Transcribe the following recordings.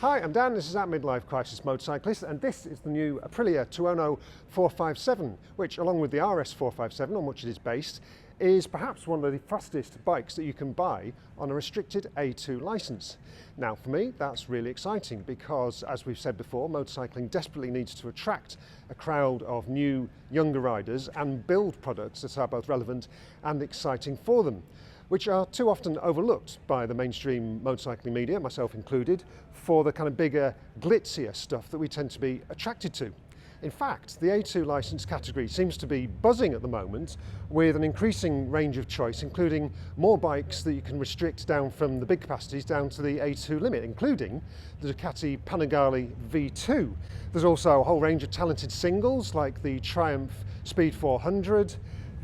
Hi, I'm Dan, this is At Midlife Crisis Motorcyclist, and this is the new Aprilia Tuono 457, which along with the RS 457, on which it is based, is perhaps one of the fastest bikes that you can buy on a restricted A2 licence. Now for me, that's really exciting because, as we've said before, motorcycling desperately needs to attract a crowd of new, younger riders and build products that are both relevant and exciting for them, which are too often overlooked by the mainstream motorcycling media, myself included, for the kind of bigger, glitzier stuff that we tend to be attracted to. In fact, the A2 licence category seems to be buzzing at the moment with an increasing range of choice, including more bikes that you can restrict down from the big capacities down to the A2 limit, including the Ducati Panigale V2. There's also a whole range of talented singles like the Triumph Speed 400,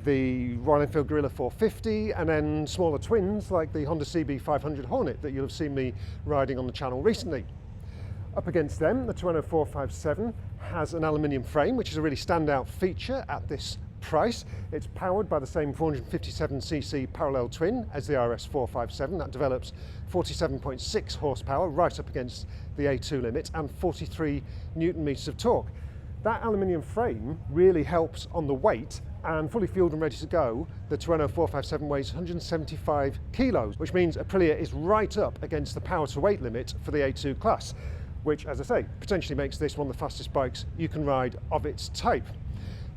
the Royal Enfield Guerrilla 450, and then smaller twins like the Honda CB500 Hornet that you'll have seen me riding on the channel recently. Up against them, the Tuono 457 has an aluminium frame, which is a really standout feature at this price. It's powered by the same 457cc parallel twin as the RS 457 that develops 47.6 horsepower right up against the A2 limit and 43 newton meters of torque. That aluminium frame really helps on the weight, and fully fueled and ready to go, the Tuono 457 weighs 175 kilos, which means Aprilia is right up against the power to weight limit for the A2 class, which, as I say, potentially makes this one of the fastest bikes you can ride of its type.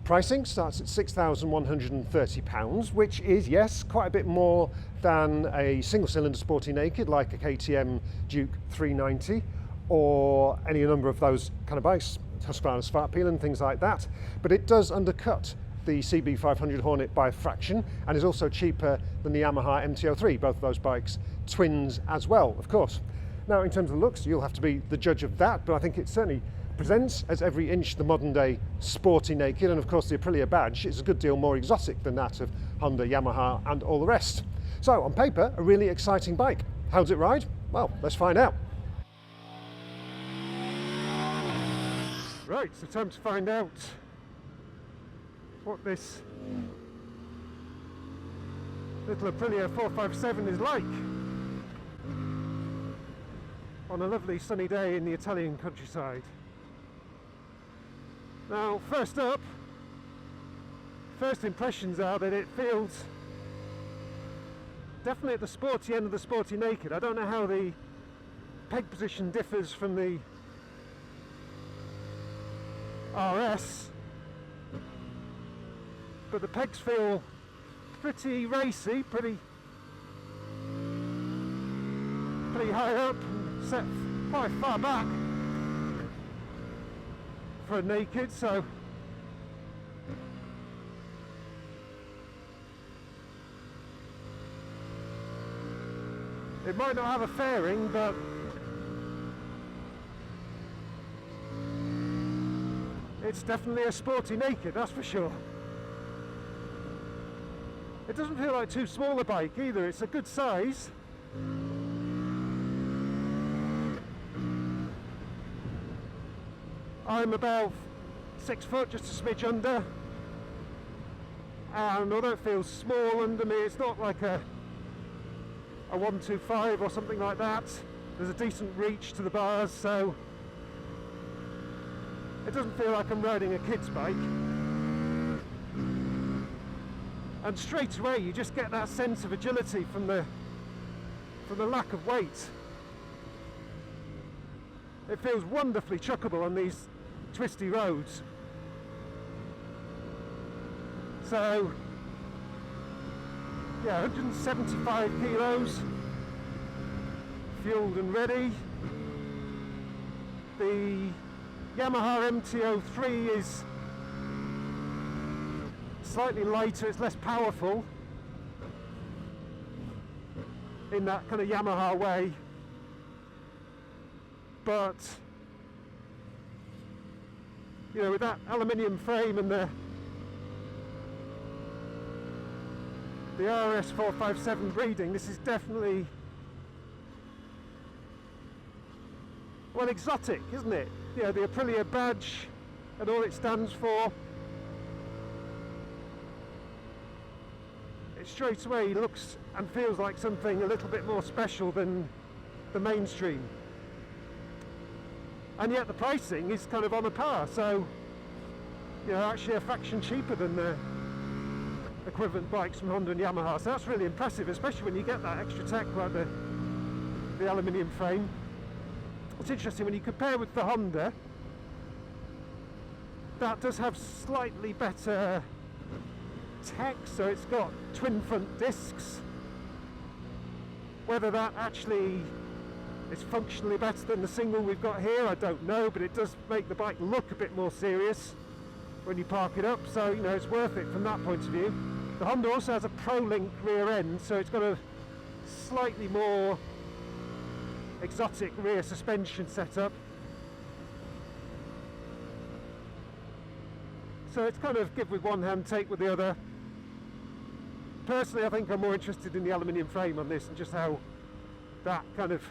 Pricing starts at £6,130, which is, yes, quite a bit more than a single-cylinder sporty naked like a KTM Duke 390 or any number of those kind of bikes, Husqvarna Svartpilen and things like that, but it does undercut the CB500 Hornet by a fraction and is also cheaper than the Yamaha MT-03, both of those bikes twins as well, of course. Now, in terms of looks, you'll have to be the judge of that, but I think it certainly presents as every inch the modern day sporty naked, and of course the Aprilia badge is a good deal more exotic than that of Honda, Yamaha and all the rest. So on paper, a really exciting bike. How does it ride? Well, let's find out. Right, so time to find out what this little Aprilia 457 is like on a lovely sunny day in the Italian countryside. Now, first up, first impressions are that it feels definitely at the sporty end of the sporty naked. I don't know how the peg position differs from the RS, but the pegs feel pretty racy, pretty high up and set quite far back for a naked, so it might not have a fairing, but it's definitely a sporty naked, that's for sure. It doesn't feel like too small a bike either, it's a good size. I'm about 6 foot, just a smidge under, and although it feels small under me, it's not like a 125 or something like that. There's a decent reach to the bars, so it doesn't feel like I'm riding a kid's bike. And straight away you just get that sense of agility from the lack of weight. It feels wonderfully chuckable on these twisty roads. So yeah, 175 kilos, fueled and ready. The Yamaha MT-03 is slightly lighter, it's less powerful in that kind of Yamaha way, but you know, with that aluminium frame and the RS 457 breeding, this is definitely, well, exotic, isn't it? You know, the Aprilia badge and all it stands for. It straight away looks and feels like something a little bit more special than the mainstream. and yet the pricing is kind of on a par, so you know, actually a fraction cheaper than the equivalent bikes from Honda and Yamaha. So that's really impressive, especially when you get that extra tech like the aluminium frame. It's interesting when you compare with the Honda, that does have slightly better tech, so it's got twin front discs. Whether that actually is functionally better than the single we've got here, I don't know, but it does make the bike look a bit more serious when you park it up, so you know, it's worth it from that point of view. The Honda also has a Pro-Link rear end, so it's got a slightly more exotic rear suspension setup. So it's kind of give with one hand, take with the other. Personally, I think I'm more interested in the aluminium frame on this and just how that kind of,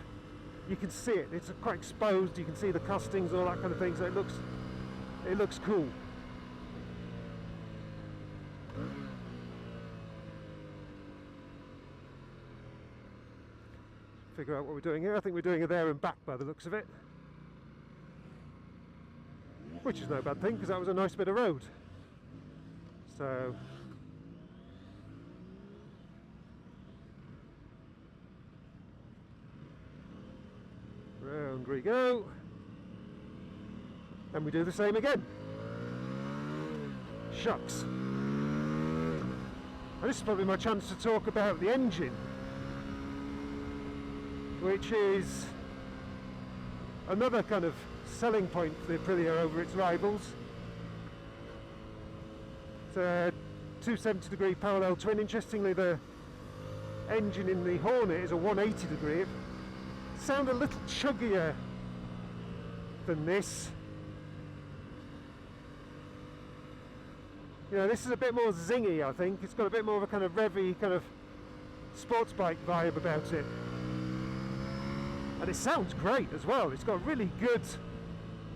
you can see it, it's quite exposed, you can see the castings and all that kind of thing, so it looks cool. Figure out what we're doing here. I think we're doing a there and back by the looks of it, which is no bad thing because that was a nice bit of road. So round we go, and we do the same again. Shucks. And this is probably my chance to talk about the engine, which is another kind of selling point for the Aprilia over its rivals. It's a 270-degree parallel twin. Interestingly, the engine in the Hornet is a 180-degree. It sounds a little chuggier than this. You know, this is a bit more zingy, I think. It's got a bit more of a kind of revvy, kind of sports bike vibe about it. And it sounds great as well. It's got really good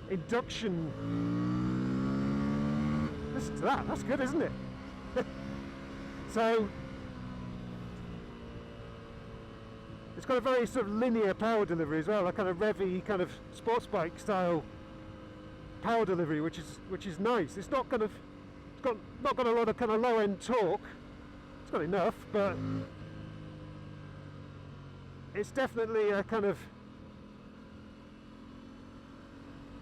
induction. Listen to that, that's good, isn't it? So it's got a very sort of linear power delivery as well, a kind of revvy, kind of sports bike style power delivery, which is nice. It's not kind of, not got a lot of kind of low end torque. It's got enough, but it's definitely a kind of,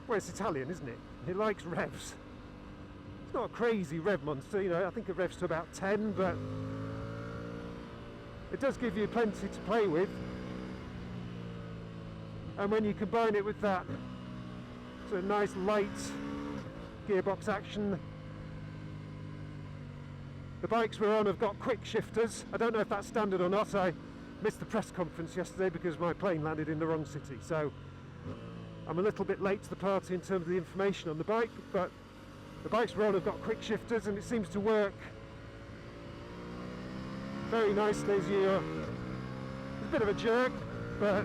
well, it's Italian, isn't it? It likes revs. It's not a crazy rev monster, you know, I think it revs to about 10, but it does give you plenty to play with. And when you combine it with that sort of nice light gearbox action, the bikes we're on have got quick shifters. I don't know if that's standard or not. I missed the press conference yesterday because my plane landed in the wrong city, so I'm a little bit late to the party in terms of the information on the bike, but the bikes we're on have got quick shifters and it seems to work very nicely as you're, it's a bit of a jerk, but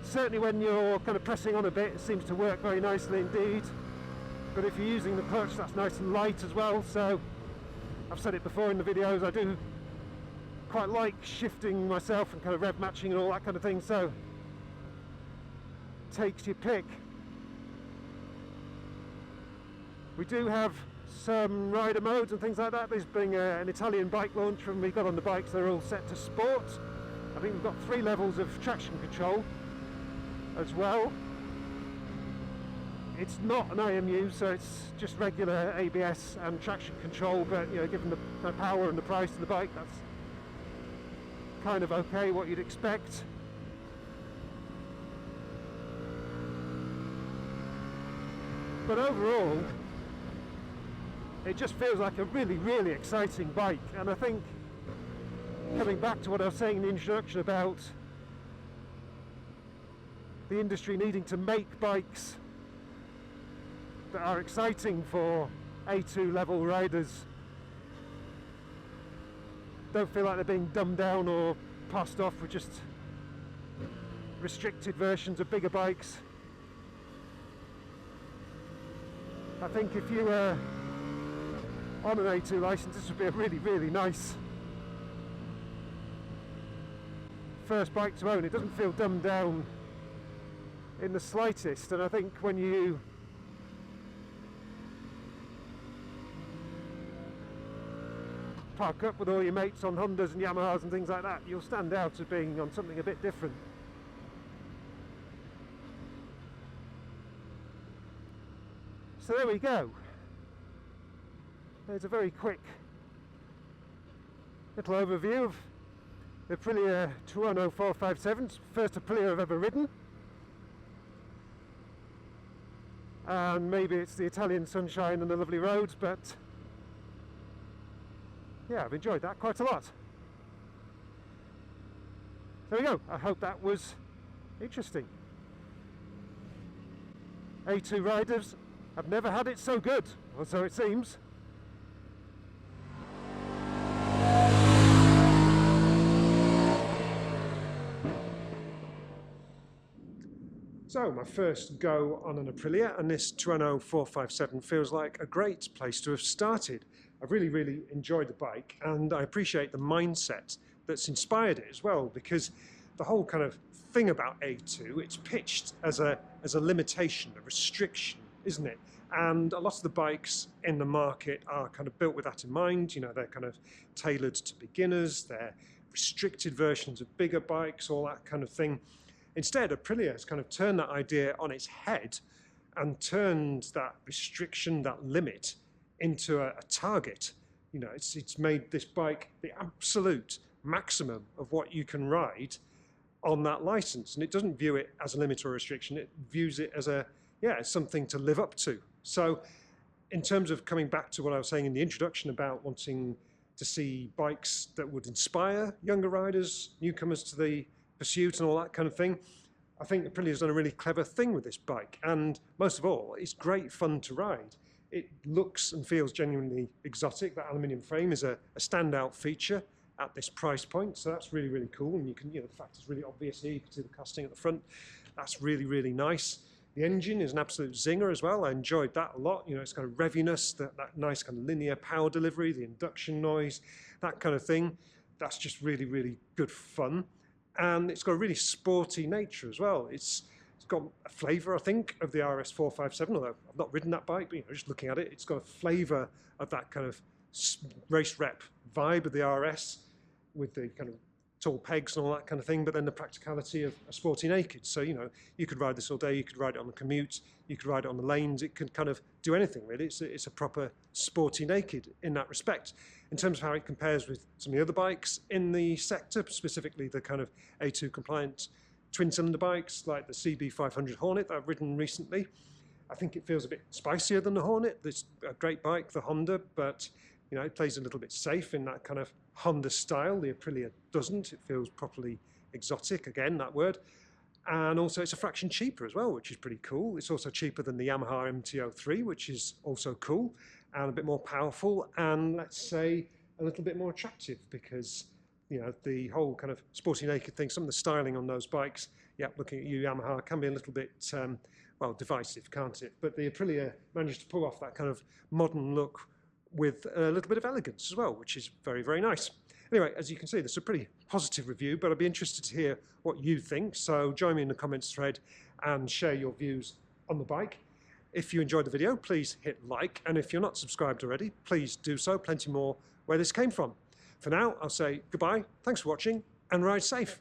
certainly when you're kind of pressing on a bit, it seems to work very nicely indeed. But if you're using the clutch, that's nice and light as well. So I've said it before in the videos, I do quite like shifting myself and kind of rev matching and all that kind of thing, so takes your pick. We do have some rider modes and things like that. This being an Italian bike launch, when we got on the bikes they're all set to sport. I think we've got 3 levels of traction control as well. It's not an IMU, so it's just regular ABS and traction control, but you know, given the power and the price of the bike, that's kind of okay, what you'd expect. But overall, it just feels like a really, really exciting bike. And I think, coming back to what I was saying in the introduction about the industry needing to make bikes that are exciting for A2 level riders, don't feel like they're being dumbed down or passed off with just restricted versions of bigger bikes. I think if you were on an A2 license, this would be a really, really nice first bike to own. It doesn't feel dumbed down in the slightest, and I think when you park up with all your mates on Hondas and Yamahas and things like that, you'll stand out as being on something a bit different. So there we go. There's a very quick little overview of the Aprilia Tuono 457, first Aprilia I've ever ridden. And maybe it's the Italian sunshine and the lovely roads, but yeah, I've enjoyed that quite a lot. There we go. I hope that was interesting. A2 riders have never had it so good, or so it seems. So my first go on an Aprilia, and this Tuono 457 feels like a great place to have started. I've really enjoyed the bike, and I appreciate the mindset that's inspired it as well, because the whole kind of thing about A2, it's pitched as a limitation, a restriction, isn't it? And a lot of the bikes in the market are kind of built with that in mind. You know, they're kind of tailored to beginners, they're restricted versions of bigger bikes, all that kind of thing. Instead, Aprilia has kind of turned that idea on its head and turned that restriction, that limit, into a target. You know, it's made this bike the absolute maximum of what you can ride on that license, and it doesn't view it as a limit or a restriction. It views it as something to live up to. So in terms of coming back to what I was saying in the introduction about wanting to see bikes that would inspire younger riders, newcomers to the pursuit and all that kind of thing, I think Aprilia's done a really clever thing with this bike, and most of all, it's great fun to ride. It looks and feels genuinely exotic. That aluminium frame is a standout feature at this price point, so that's really cool. And you can, the fact it's really obvious here, you can see the casting at the front. That's really nice. The engine is an absolute zinger as well. I enjoyed that a lot. It's kind of reviness, that nice kind of linear power delivery, the induction noise, that kind of thing. That's just really good fun. And it's got a really sporty nature as well. It's got a flavour, I think, of the RS 457, although I've not ridden that bike, but just looking at it, it's got a flavour of that kind of race rep vibe of the RS, with the kind of tall pegs and all that kind of thing, but then the practicality of a sporty naked. So, you could ride this all day, you could ride it on the commute, you could ride it on the lanes, it could kind of do anything really. It's a proper sporty naked in that respect. In terms of how it compares with some of the other bikes in the sector, specifically the kind of A2 compliant twin cylinder bikes like the CB500 Hornet that I've ridden recently, I think it feels a bit spicier than the Hornet. It's a great bike, the Honda, but it plays a little bit safe in that kind of Honda style. The Aprilia doesn't. It feels properly exotic, again, that word. And also it's a fraction cheaper as well, which is pretty cool. It's also cheaper than the Yamaha MT-03, which is also cool, and a bit more powerful, and let's say a little bit more attractive, because the whole kind of sporty naked thing, some of the styling on those bikes, looking at you, Yamaha, can be a little bit, well, divisive, can't it? But the Aprilia managed to pull off that kind of modern look with a little bit of elegance as well, which is very nice. Anyway, as you can see, this is a pretty positive review, but I'd be interested to hear what you think. So join me in the comments thread and share your views on the bike. If you enjoyed the video, please hit like, and if you're not subscribed already, please do so. Plenty more where this came from. For now, I'll say goodbye, thanks for watching, and ride safe.